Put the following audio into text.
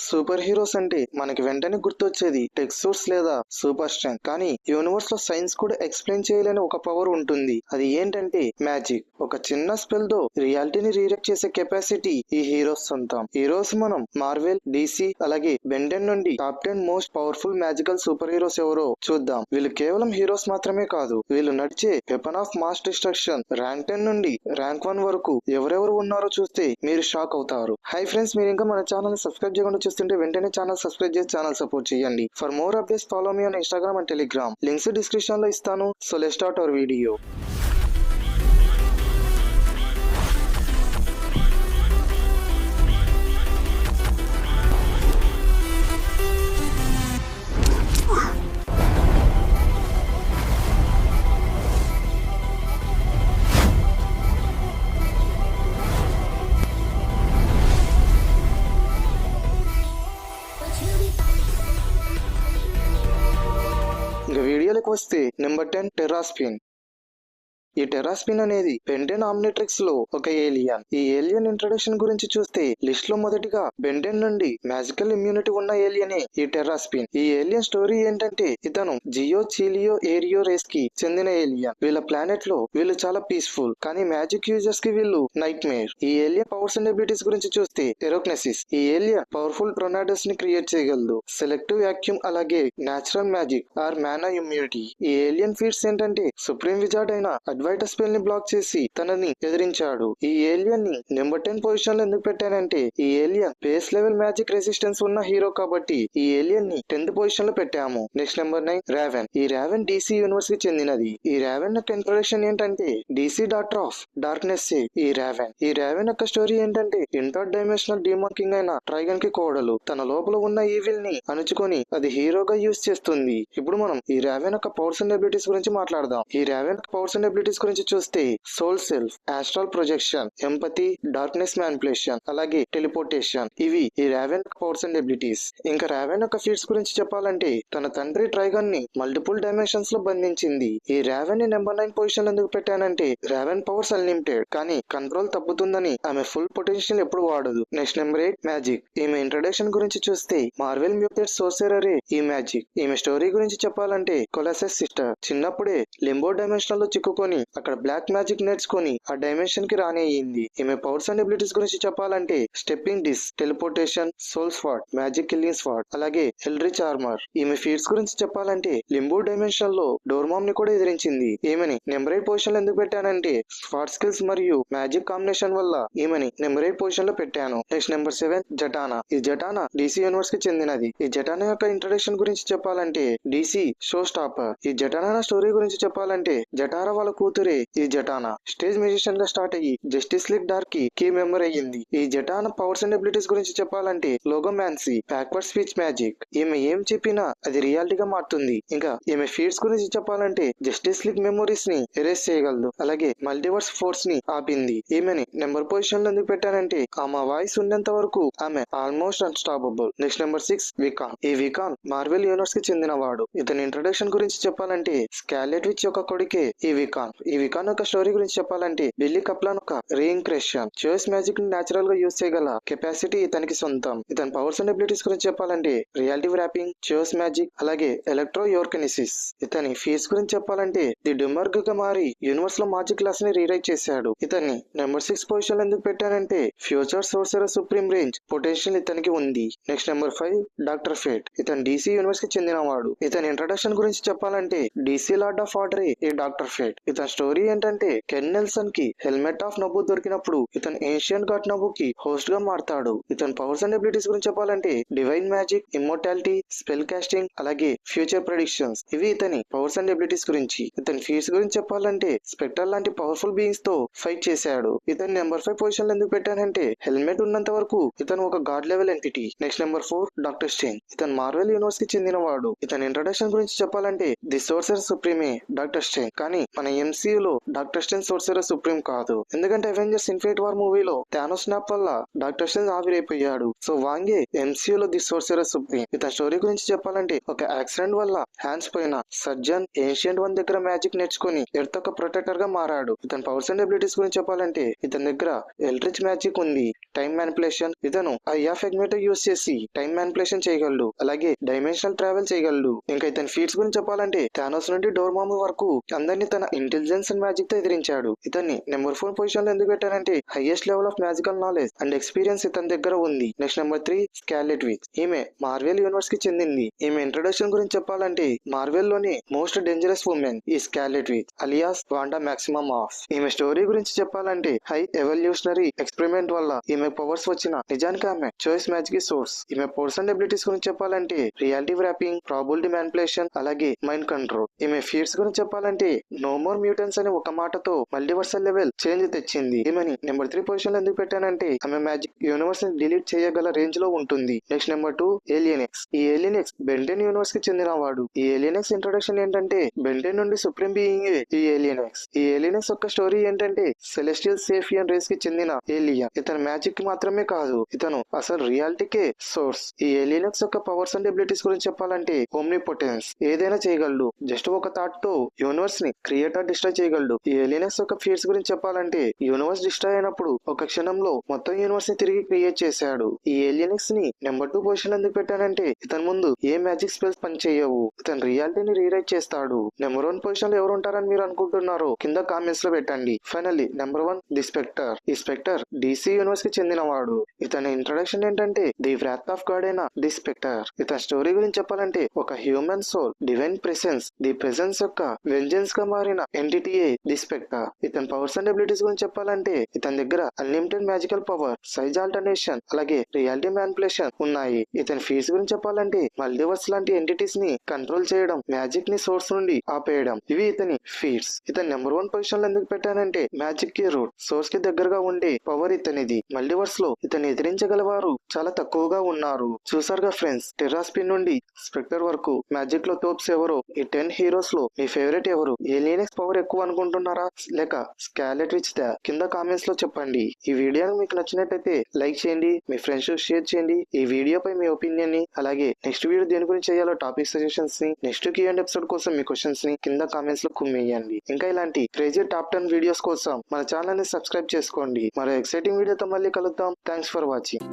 Super heroes అంటే మనకి వెంటనే గుర్తొచ్చేది టెక్ సూట్స్ లేదా సూపర్ స్ట్రెంగ్త్. కానీ యూనివర్స్ లో సైన్స్ కూడా ఎక్స్ప్లెయిన్ చేయలేని ఒక పవర్ ఉంటుంది. అది ఏంటంటే మ్యాజిక్. ఒక చిన్న స్పెల్ తో రియాలిటీని రీరెక్ట్ చేసే కెపాసిటీ ఈ హీరోస్ సొంతం. ఈ రోజు మనం మార్వెల్, డీసీ అలాగే బెండెన్ నుండి top 10 most powerful magical super heroes ఎవరో చూద్దాం. వీళ్ళు కేవలం హీరోస్ మాత్రమే కాదు, వీళ్ళు నడిచే weapon of mass destruction. Rank 10 నుండి ర్యాంక్ 1 వరకు ఎవరెవరు ఉన్నారో చూస్తే మీరు షాక్ అవుతారు. హై ఫ్రెండ్స్, మీరు ఇంకా మన ఛానల్ సబ్స్క్రైబ్ చేయకుండా చూస్తుంటే వెంటనే ఛానల్ సబ్స్క్రైబ్ చేసి ఛానల్ సపోర్ట్ చేయండి. For more updates follow me on Instagram and Telegram. Links description లో ఇస్తాను. So let's start our video. ఇంకా వీడియోలోకి వస్తే నెంబర్ 10 టెర్రాస్పిన్. ఈ టెర్రాస్పిన్ అనేది బెండెన్ ఆమ్నిట్రిక్స్ లో ఒక ఏలియన్. ఈ ఏలియన్ ఇంట్రడక్షన్ గురించి చూస్తే లిస్ట్ లో మొదటిగా బెండెన్ నుండి మ్యాజికల్ ఇమ్యూనిటీ ఉన్న ఏలియనే ఈ టెర్రాస్పిన్. ఈ ఏలియన్ స్టోరీ ఏంటంటే ఇతను జియో చీలియో ఏరియో రేస్ కి చెందిన ఏలియన్. వీళ్ళ ప్లానెట్ లో వీళ్ళు చాలా పీస్ఫుల్, కానీ మ్యాజిక్ యూజర్స్ కి వీళ్ళు నైట్ మేర్. ఈ ఏలియన్ పవర్స్ అండ్ ఎబిలిటీస్ గురించి చూస్తే ఎరోక్నెసిస్. ఈ ఏలియన్ పవర్ఫుల్ టొర్నాడోస్ ని క్రియేట్ చేయగలదు. సెలెక్టివ్ వాక్యూమ్ అలాగే natural magic are Mana immunity. ఈ ఏలియన్ ఫీట్స్ ఏంటంటే సుప్రీం విజార్డ్ అయిన అడ్వైటర్ స్పెల్ ని బ్లాక్ చేసి తనని ఎదిరించాడు. ఈ ఏలియన్ ని నెంబర్ 10 పొజిషన్ లో ఎందుకు పెట్టానంటే ఈ alien base level magic resistance ఉన్న హీరో కాబట్టి ఈ ఏలియన్ ని 10th పొజిషన్ లో పెట్టాము. Next number 9 raven. ఈ రావెన్ డీసీ యూనివర్స్ కి చెందినది. ఈ రావెన్ యొక్క ఇంట్రొడక్షన్ ఏంటంటే డీసీ డాక్టర్ ఆఫ్ డార్క్నెస్ ఈ రావెన్. ఈ రావెన్ యొక్క స్టోరీ ఏంటంటే ఇంటర్ డైమెన్షనల్ డీమన్ కింగ్ అయిన ట్రైగన్ కి కోడలు. తన లోపల ఉన్న ఈవిల్ ని అణుచుకొని అది హీరోగా యూజ్ చేస్తుంది. ఇప్పుడు మనం ఈ రావెన్ యొక్క పవర్స్ అండ్ ఎబిలిటీస్ గురించి మాట్లాడదాం. ఈ రావెన్ పవర్స్ అండ్ ఎబిలిటీస్ గురించి చూస్తే soul self, astral projection, empathy, darkness manipulation అలాగే టెలిపోర్టేషన్. ఇవి ఈ రావెన్ పవర్స్ అండ్ ఎబిలిటీస్. ఇంకా రావెన్ యొక్క ఫీట్స్ గురించి చెప్పాలంటే తన తండ్రి ట్రైగన్ ని మల్టిపుల్ డైమెన్షన్స్ లో బంధించింది. ఈ రావెన్ ని నెంబర్ 9 పొజిషన్ ఎందుకు పెట్టానంటే రావెన్ పవర్స్ అన్లిమిటెడ్, కానీ కంట్రోల్ తప్పుతుందని ఆమె ఫుల్ పొటెన్షియల్ ఎప్పుడు వాడదు. Next number 8 magic. ఈమె ఇంట్రడక్షన్ గురించి చూస్తే మార్వెల్ మ్యూటెడ్ సోర్సెరరే ఈ మ్యాజిక్. ఈమె స్టోరీ గురించి చెప్పాలంటే కొలసెస్ సిస్టర్ చిన్నప్పుడే లింబో డైమెన్షన్ లో చిక్కుకొని అక్కడ బ్లాక్ మ్యాజిక్ నేర్చుకొని ఆ డైమెన్షన్ కి రాని అయ్యింది. ఈమె పవర్స్ అండ్ ఎబిలిటీస్ గురించి చెప్పాలంటే స్టెప్పింగ్ డిస్, టెలిపోర్టేషన్, సోల్ స్వాడ్, మ్యాజిక్ కిల్లింగ్ స్వాడ్ అలాగే ఎల్రిచ్ ఆర్మర్. ఈమె ఫీట్స్ గురించి చెప్పాలంటే లింబో డైమెన్షన్ లో డోర్మామ్ ని కూడా ఎదిరించింది. ఈమెని నెంబర్ 8 పొజిషన్ లో ఎందుకు పెట్టానంటే స్వాడ్ స్కిల్స్ మరియు మ్యాజిక్ కాంబినేషన్ వల్ల ఈమెని నెంబర్ 8 పొజిషన్ లో పెట్టాను. Next number 7 జటానా. ఈ జటానా డీసీ యూనివర్స్ కి చెందినది. ఈ జటానా యొక్క ఇంట్రడక్షన్ గురించి చెప్పాలంటే డీసీ షో స్టాపర్. ఈ జటానా స్టోరీ గురించి చెప్పాలంటే జటారా వాళ్ళ కూతురే ఈ జటానా. స్టేజ్ మ్యూజిషియన్ గా స్టార్ట్ అయ్యి జస్టిస్ లీగ్ డార్క్ కి కీ మెంబర్ అయ్యింది. ఈ జటానా పవర్స్ అండ్ ఎబిలిటీస్ గురించి చెప్పాలంటే లోగోమాన్సీ, బ్యాక్వర్డ్ స్పీచ్ మ్యాజిక్. ఈమె ఏం చెప్పినా అది రియాలిటీగా మారుతుంది. ఇంకా ఈమె ఫీట్స్ గురించి చెప్పాలంటే జస్టిస్ లీగ్ మెమోరీస్ ని ఎరేస్ చేయగలదు అలాగే మల్టీవర్స్ ఫోర్స్ ని ఆపింది. ఈమెని నెంబర్ పొజిషన్ లో ఎందుకు పెట్టానంటే ఆమె వాయిస్ ఉన్నంత వరకు ఆమె ఆల్మోస్ట్ అన్స్టాపబుల్. Next number 6 వికాన్. ఈ వికాన్ మార్వెల్ యూనివర్స్ కి చెందినవాడు. ఇతని ఇంట్రడక్షన్ గురించి చెప్పాలంటే స్కార్లెట్ విచ్ యొక్క కొడుకే ఈ వికాన్. ఈ వికాన్ యొక్క స్టోరీ గురించి చెప్పాలంటే బిల్లీ కప్లాన్ ఒక రీఇన్క్రెషన్ చోయిస్ మ్యాజిక్ ని నేచురల్ గా యూజ్ చేయగల కెపాసిటీ ఇతనికి సొంతం. ఇతని పవర్స్ అండ్ ఎబిలిటీస్ గురించి చెప్పాలంటే రియాలిటీ వ్రాపింగ్, చోయిస్ మ్యాజిక్ అలాగే ఎలక్ట్రో యోర్కనిసిస్. ఇతని ఫీట్స్ గురించి చెప్పాలంటే ది డిమర్గ్ గా మారి యూనివర్స్ లో మ్యాజిక్ క్లాస్ ని రీరైట్ చేశాడు. ఇతన్ని నెంబర్ 6 పొజిషన్ ఎందుకు పెట్టానంటే ఫ్యూచర్ సోర్సర్ సుప్రీం రేంజ్ పొటెన్షియల్ ఇతనికి ఉంది. Next number 5 doctor fate. ఇతను డీసీ యూనివర్స్ కి చెందినవాడు. ఇతని ఇంట్రడక్షన్ గురించి చెప్పాలంటే డీసీ లార్డ్ ఆఫ్ ఆర్డర్ ఈ డాక్టర్ ఫేట్. ఇతని స్టోరీ ఏంటంటే కెన్ నెల్సన్ కి హెల్మెట్ ఆఫ్ నబు దొరికినప్పుడు ఇతను ఏన్షియన్ గాడ్ నబు కి హోస్ట్ గా మారతాడు. ఇతని పవర్స్ అండ్ ఎబిలిటీస్ గురించి చెప్పాలంటే divine magic, immortality, spell casting అలాగే ఫ్యూచర్ ప్రెడిక్షన్స్. ఇవి ఇతని పవర్స్ అండ్ ఎబిలిటీస్ గురించి. ఇతని ఫీట్స్ గురించి చెప్పాలంటే స్పెక్టర్ లాంటి పవర్ఫుల్ బీయింగ్స్ తో ఫైట్ చేశాడు. ఇతని నెంబర్ 5 పొజిషన్ లో ఎందుకు పెట్టానంటే హెల్మెట్ ఉన్నంత వరకు ఇతను ఒక god level entity. Next number 4 Doctor Strange. ఇతను మార్వెల్ యూనివర్స్ కి చెందినవాడు. ఇతని ఇంట్రడక్షన్ గురించి చెప్పాలంటే ది సోర్సర్ సుప్రీమే డాక్టర్ స్ట్రేంజ్, కానీ మన ఎంసీయూలో డాక్టర్ స్ట్రేంజ్ సోర్సరర్ సుప్రీం కాదు. ఎందుకంటే అవెంజర్స్ ఇన్ఫినిటీ వార్ మూవీలో థానోస్ స్నాప్ వల్ల డాక్టర్ స్ట్రేంజ్ ఆవిరైపోయాడు. సో వాంగే ఎంసీయూలో ది సోర్సరర్ సుప్రీం. ఇతని స్టోరీ గురించి చెప్పాలంటే ఒక యాక్సిడెంట్ వల్ల హ్యాండ్స్ పైన సర్జన్ ఏన్షియంట్ వన్ దగ్గర మ్యాజిక్ నేర్చుకుని ఎర్త్ ఒక ప్రొటెక్టర్ గా మారాడు. ఇతని పవర్స్ అండ్ ఎబిలిటీస్ గురించి చెప్పాలంటే ఇతని దగ్గర ఎల్రిచ్ మ్యాజిక్ ఉంది, టైం మ్యానిపులేషన్. ఇతను ఐ ఆఫ్ ఎగ్మేటర్ యూస్ చేసి టైం మ్యానిపులేషన్ చేయగలడు, అలాగే డైమెన్షనల్ ట్రావెల్ చేయగలడు. ఇంకా ఇతని ఫీట్స్ గురించి చెప్పాలంటే థానోస్ నుండి డోర్మాము వరకు అందరినీ తన ఇంటెలిజెన్స్ అండ్ మ్యాజిక్ తో ఎదిరించాడు. ఇతన్ని నెంబర్ 4 పొజిషన్ లో ఎందుకు పెట్టారంటే highest level of magical knowledge and experience ఇతని దగ్గర ఉంది. Next number 3 scarlet which. ఈమె మార్వెల్ యూనివర్స్ కి చెందింది. ఈమె ఇంట్రొడక్షన్ గురించి చెప్పాలంటే మార్వెల్ లోని మోస్ట్ డేంజరస్ ఉమెన్ ఈ scarlet which alias Wanda maximum of. ఈమె స్టోరీ గురించి చెప్పాలంటే హై ఎవల్యూషనరీ ఎక్స్పెరిమెంట్ వల్ల ఈమె పవర్స్ వచ్చిన నిజానికి ఆమె చాయిస్ మ్యాజిక్ సోర్స్. ఈమె పవర్స్ అండ్ ఎబిలిటీస్ గురించి చెప్పాలంటే రియాలిటీ వ్రాపింగ్, ప్రాబిలిటీ మ్యానిపులేషన్, అలాగే మైండ్ కంట్రోల్. ఈమె ఫీట్స్ గురించి చెప్పాలంటే నో మోర్ మ్యూటెంట్స్ అనే ఒక మాటతో మల్టీవర్సల్ లెవెల్ చేంజ్ తెచ్చింది. ఈమెని నెంబర్ 3 పొజిషన్ లో ఎందుకు పెట్టానంటే ఆమె మ్యాజిక్ యూనివర్స్ ని డిలీట్ చేయగల రేంజ్ లో ఉంటుంది. Next number 2 alien X. ఈ ఏలియన్ ఎక్స్ బెంటెన్ యూనివర్స్ కి చెందిన వాడు. ఈ ఏలియన్ ఎక్స్ ఇంట్రొడక్షన్ ఏంటంటే బెంటెన్ నుండి సుప్రీం బీయింగ్ ఈ ఏలియన్ ఎక్స్. ఈ ఏలియన్ ఎక్స్ యొక్క స్టోరీ ఏంటంటే సెలెస్టియల్ సేఫియన్ రేస్ కి చెందిన ఏలియన్. ఇతను మ్యాజిక్ కి మాత్రమే కాదు, ఇతను అసలు రియాలిటీకే సోర్స్. ఈ ఏలియన్ ఎక్స్ యొక్క పవర్స్ అండ్ ఎబిలిటీస్ గురించి చెప్పాలంటే ఓమ్నిపోటెన్స్, ఏదైనా చేయగలడు. జస్ట్ ఒక థాట్ తో యూనివర్స్ ని క్రియేటర్ డిస్ట్రాయ్ చేయగలడు. ఈ ఏలియన్ ఎక్స్ యొక్క ఫీట్స్ గురించి చెప్పాలంటే యూనివర్స్ డిస్ట్రాయ్ అయినప్పుడు ఒక క్షణంలో మొత్తం యూనివర్స్ ని తిరిగి క్రియేట్ చేశాడు. ఈ ఏలియన్ ఎక్స్ ని నెంబర్ 2 పొజిషన్ ఎందుకు పెట్టానంటే ఇతని ముందు ఏ మ్యాజిక్ స్పెల్స్ పని చేయవు. ఇతను రియాలిటీని రీరైట్ చేస్తాడు. నెంబర్ 1 పొజిషన్ లో ఎవరు ఉంటారని మీరు అనుకుంటున్నారో కింద కామెంట్స్ లో పెట్టండి. Finally number 1 the Spectre. ఈ స్పెక్టర్ డీసీ యూనివర్స్ కి చెందినవాడు. ఇతని ఇంట్రొడక్షన్ ఏంటంటే ది వ్రాత్ ఆఫ్ గాడ్ అయిన ది స్పెక్టర్. ఇతని స్టోరీ గురించి చెప్పాలంటే ఒక human soul divine presence, the presence యొక్క వెంజెన్స్ గా మారిన ఎంటిటీయే ది స్పెక్టర్. ఇతని పవర్స్ అండ్ ఎబిలిటీస్ గురించి చెప్పాలంటే ఇతని దగ్గర unlimited magical power, size alternation, అలాగే రియాలిటీ మ్యానిపులేషన్ ఉన్నాయి. ఇతని ఫీట్స్ గురించి చెప్పాలంటే మల్టీవర్స్ లాంటి ఎంటిటీస్ ని కంట్రోల్ చేయడం, మ్యాజిక్ ని సోర్స్ నుండి ఆపేయడం, ఇవి ఇతని ఫీట్స్. ఇతని నెంబర్ 1 పొజిషన్ లో ఎందుకు పెట్టానంటే మ్యాజిక్ కి రూట్, సోర్స్ కి దగ్గరగా ఉండే పవర్ ఇతనిది. మల్టీవర్స్ లో ఇతన్ని ఎదిరించగల వారు చాలా తక్కువగా ఉన్నారు. చూసారుగా ఫ్రెండ్స్, టెర్రాస్పిన్ నుండి స్పెక్టర్ వరకు మ్యాజిక్ లో తోప్స్ ఎవరో. ఈ 10 హీరోస్ లో మీ ఫేవరెట్ ఎవరు? ఏలియన్ ఎక్స్ పవర్ ఎక్కువ అనుకుంటున్నారా లేక స్కార్లెట్ విచ్ దా? కింద కామెంట్స్ లో చెప్పండి. ఈ వీడియో మీకు నచ్చినట్లయితే లైక్ చేయండి, మీ ఫ్రెండ్స్ షేర్ చేయండి. ఈ వీడియోపై మీ ఒపీనియన్ ని, అలాగే నెక్స్ట్ వీడియో దేని గురించి చేయాలో టాపిక్ సజెషన్స్ ని, నెక్స్ట్ Q&A ఎపిసోడ్ కోసం మీ క్వశ్చన్స్ ని కింద కామెంట్స్ లో కుమ్మేయండి. ఇంకా ఇలాంటి క్రేజీ టాప్ 10 వీడియోస్ కోసం మన ఛానల్ ని సబ్స్క్రైబ్ చేసుకోండి. మరో ఎక్సైటింగ్ వీడియోతో మళ్ళీ కలుద్దాం. Thanks for watching.